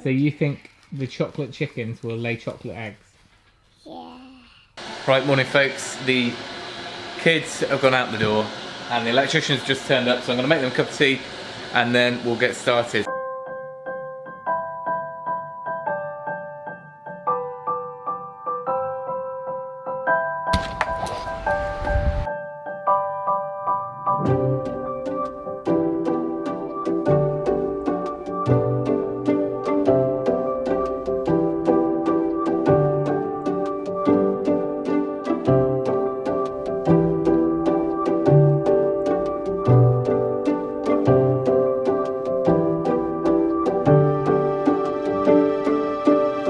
So you think the chocolate chickens will lay chocolate eggs? Yeah. Right, morning folks. The kids have gone out the door and the electrician's just turned up, so I'm going to make them a cup of tea and then we'll get started.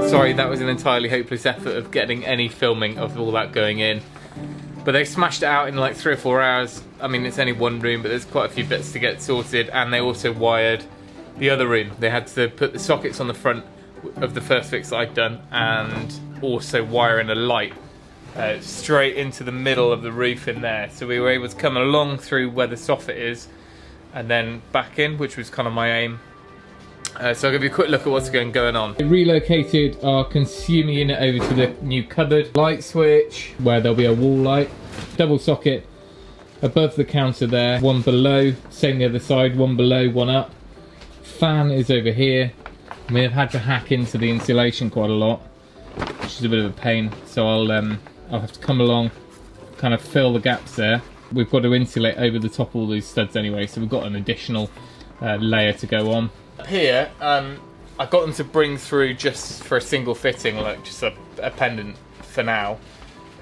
Sorry, that was an entirely hopeless effort of getting any filming of all that going in. But they smashed it out in like 3 or 4 hours. I mean, it's only one room, but there's quite a few bits to get sorted. And they also wired the other room. They had to put the sockets on the front of the first fix that I'd done, and also wire in a light straight into the middle of the roof in there. So we were able to come along through where the soffit is and then back in, which was kind of my aim. So I'll give you a quick look at what's going on. We relocated our consumer unit over to the new cupboard. Light switch, where there'll be a wall light. Double socket above the counter there. One below, same the other side, one below, one up. Fan is over here. We have had to hack into the insulation quite a lot, which is a bit of a pain. So I'll have to come along, kind of fill the gaps there. We've got to insulate over the top of all these studs anyway, so we've got an additional layer to go on. Here, I got them to bring through just for a single fitting, like just a pendant for now.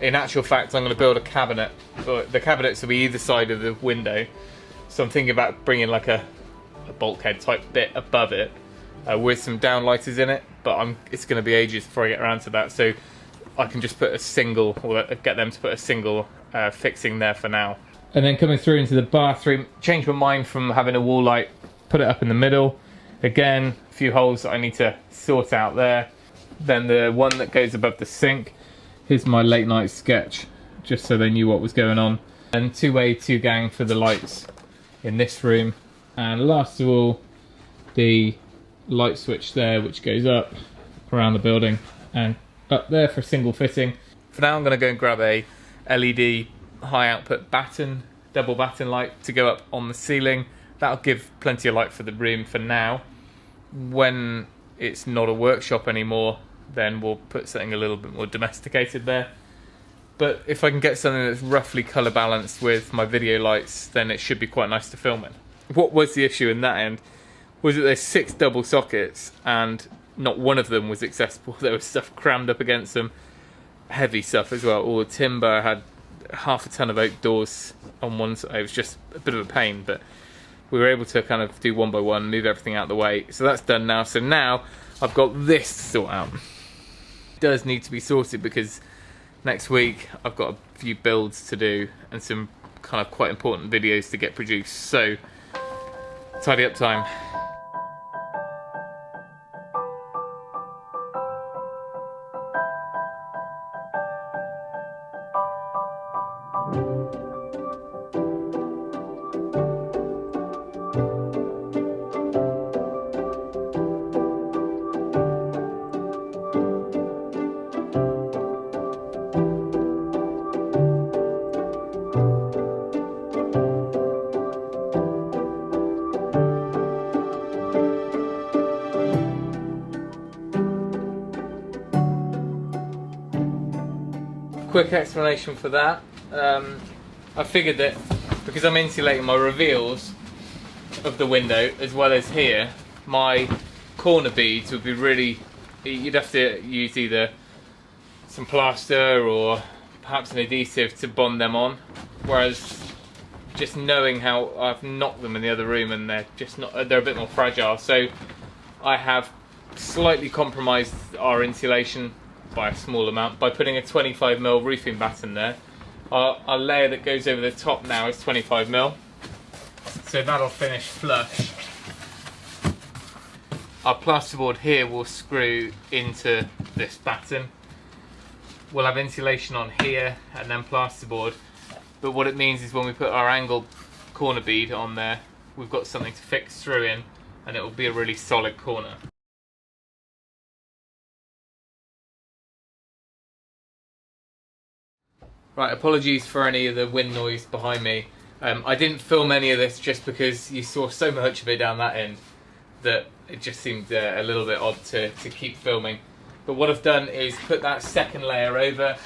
In actual fact, I'm going to build a cabinet. The cabinets will be either side of the window, so I'm thinking about bringing like a bulkhead type bit above it with some downlighters in it, but it's going to be ages before I get around to that, so I can just put a single, or get them to put a single fixing there for now. And then coming through into the bathroom, change my mind from having a wall light, put it up in the middle. Again, a few holes that I need to sort out there. Then the one that goes above the sink. Here's my late night sketch, just so they knew what was going on. And two-way, two-gang for the lights in this room. And last of all, the light switch there, which goes up around the building and up there for a single fitting. For now, I'm going to go and grab a LED high output batten, double batten light to go up on the ceiling. That'll give plenty of light for the room for now. When it's not a workshop anymore, then we'll put something a little bit more domesticated there. But if I can get something that's roughly colour balanced with my video lights, then it should be quite nice to film in. What was the issue in that end was that there's 6 double sockets and not one of them was accessible. There was stuff crammed up against them, heavy stuff as well. All the timber, I had half a ton of oak doors on one side. It was just a bit of a pain, but we were able to kind of do one by one, move everything out of the way. So that's done now. So now I've got this to sort out. It does need to be sorted because next week I've got a few builds to do and some kind of quite important videos to get produced. So tidy up time. Quick explanation for that. I figured that because I'm insulating my reveals of the window as well as here, my corner beads would be really, you'd have to use either some plaster or perhaps an adhesive to bond them on, whereas just knowing how I've knocked them in the other room and they're a bit more fragile, so I have slightly compromised our insulation by a small amount by putting a 25mm roofing batten there. Our layer that goes over the top now is 25mm, so that'll finish flush. Our plasterboard here will screw into this batten. We'll have insulation on here and then plasterboard, but what it means is when we put our angled corner bead on there, we've got something to fix through in and it will be a really solid corner. Right, apologies for any of the wind noise behind me. I didn't film any of this just because you saw so much of it down that end that it just seemed a little bit odd to keep filming. But what I've done is put that second layer over,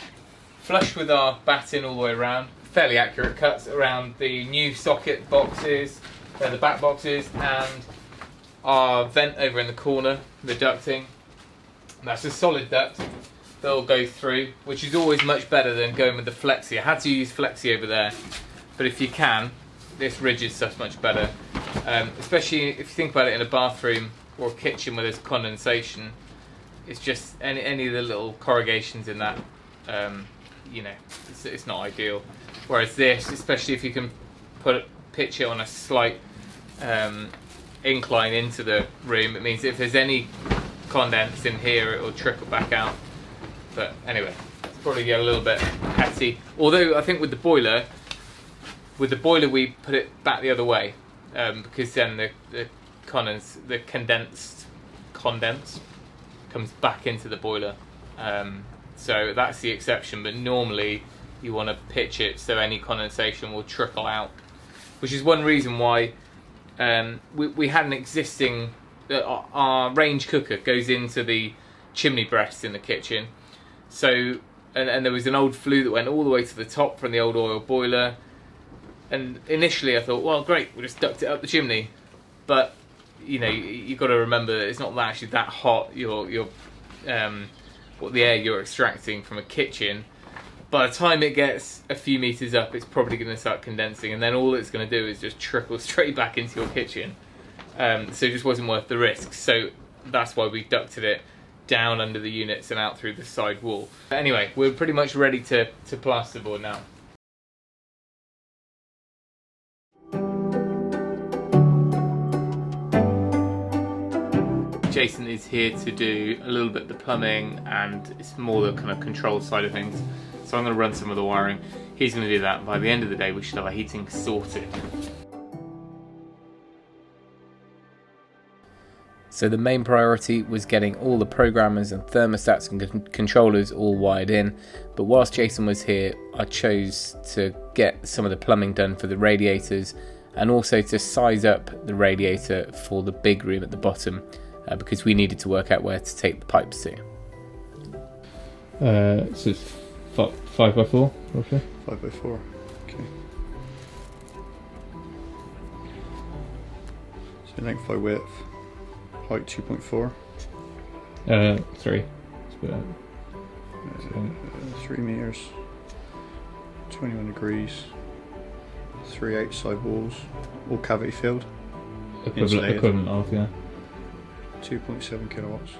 flush with our batting all the way around, fairly accurate cuts around the new socket boxes, the back boxes, and our vent over in the corner, the ducting. That's a solid duct that'll go through, which is always much better than going with the flexi. I had to use flexi over there, but if you can, this rigid stuff's much better. Especially if you think about it in a bathroom or a kitchen where there's condensation, it's just any of the little corrugations in that, you know, it's not ideal. Whereas this, especially if you can pitch it on a slight incline into the room, it means if there's any condense in here, it will trickle back out. But anyway, it's probably get a little bit petty. Although I think with the boiler we put it back the other way, because then the condensed condense comes back into the boiler. So that's the exception, but normally you want to pitch it so any condensation will trickle out, which is one reason why we had an existing our range cooker goes into the chimney breast in the kitchen. So and there was an old flue that went all the way to the top from the old oil boiler, and initially I thought, well, great, we'll just duct it up the chimney. But you know, you've got to remember that it's not actually that hot. What the air you're extracting from a kitchen, by the time it gets a few meters up, it's probably going to start condensing, and then all it's going to do is just trickle straight back into your kitchen. So it just wasn't worth the risk. So that's why we ducted it down under the units and out through the side wall. Anyway, we're pretty much ready to plasterboard now. Jason is here to do a little bit of the plumbing, and it's more the kind of control side of things. So I'm going to run some of the wiring. He's going to do that. By the end of the day, we should have our heating sorted. So the main priority was getting all the programmers and thermostats and controllers all wired in. But whilst Jason was here, I chose to get some of the plumbing done for the radiators, and also to size up the radiator for the big room at the bottom, because we needed to work out where to take the pipes to. So it's 5x4, roughly? 5x4, okay. So length by width, height 2.4. 3. 3 meters, 21 degrees, 3 outside walls, all cavity filled. Equivalent of, yeah. 2.7 kilowatts.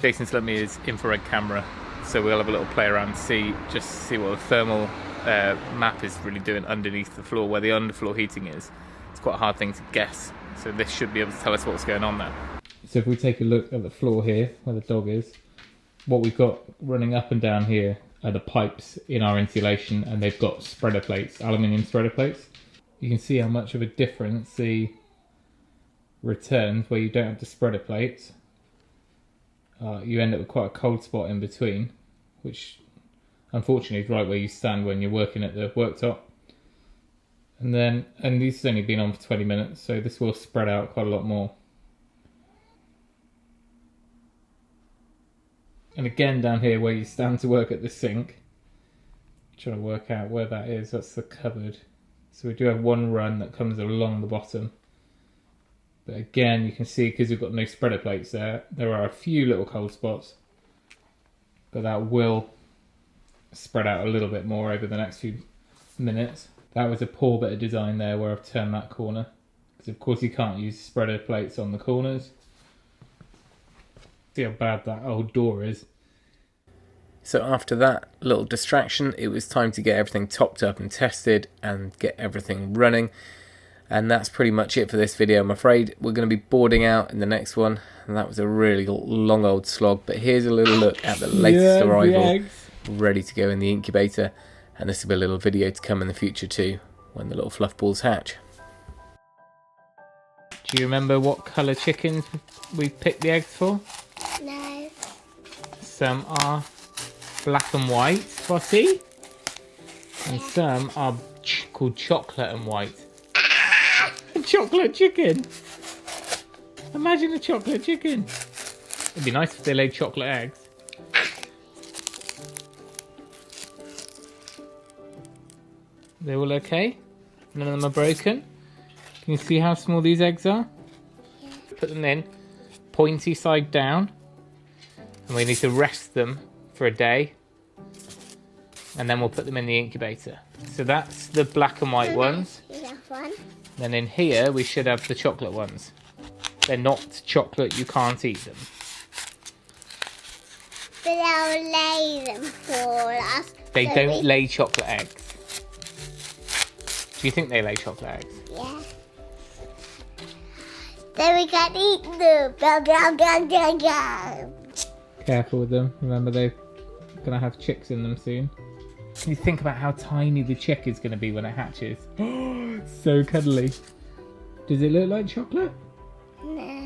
Jason's lent me his infrared camera, so we'll have a little play around and see what the thermal map is really doing underneath the floor, where the underfloor heating is. It's quite a hard thing to guess, so this should be able to tell us what's going on there. So if we take a look at the floor here, where the dog is, what we've got running up and down here are the pipes in our insulation, and they've got spreader plates, aluminium spreader plates. You can see how much of a difference the returns where you don't have the spreader plates. You end up with quite a cold spot in between, which unfortunately is right where you stand when you're working at the worktop. And this has only been on for 20 minutes, so this will spread out quite a lot more. And again, down here where you stand to work at the sink, trying to work out where that is. That's the cupboard. So we do have one run that comes along the bottom. But again, you can see, because we've got no spreader plates there are a few little cold spots. But that will spread out a little bit more over the next few minutes. That was a poor bit of design there where I've turned that corner, because of course you can't use spreader plates on the corners. See how bad that old door is. So after that little distraction, it was time to get everything topped up and tested and get everything running. And that's pretty much it for this video, I'm afraid. We're going to be boarding out in the next one, and that was a really long old slog. But here's a little look at the latest arrival. ready to go in the incubator. And this will be a little video to come in the future too, when the little fluff balls hatch. Do you remember what colour chickens we picked the eggs for? No. Some are black and white, Spotty. And some are called chocolate and white. A chocolate chicken! Imagine a chocolate chicken. It'd be nice if they laid chocolate eggs. They're all okay? None of them are broken? Can you see how small these eggs are? Yeah. Put them in, pointy side down. And we need to rest them for a day. And then we'll put them in the incubator. So that's the black and white ones. Enough one. Then in here we should have the chocolate ones. They're not chocolate, you can't eat them. But they'll lay them for us. They so don't lay chocolate eggs. Do you think they lay chocolate eggs? Yeah. Then we can eat them. Gum, gum, gum, gum, gum. Careful with them. Remember they're going to have chicks in them soon. Can you think about how tiny the chick is going to be when it hatches? So cuddly. Does it look like chocolate? No.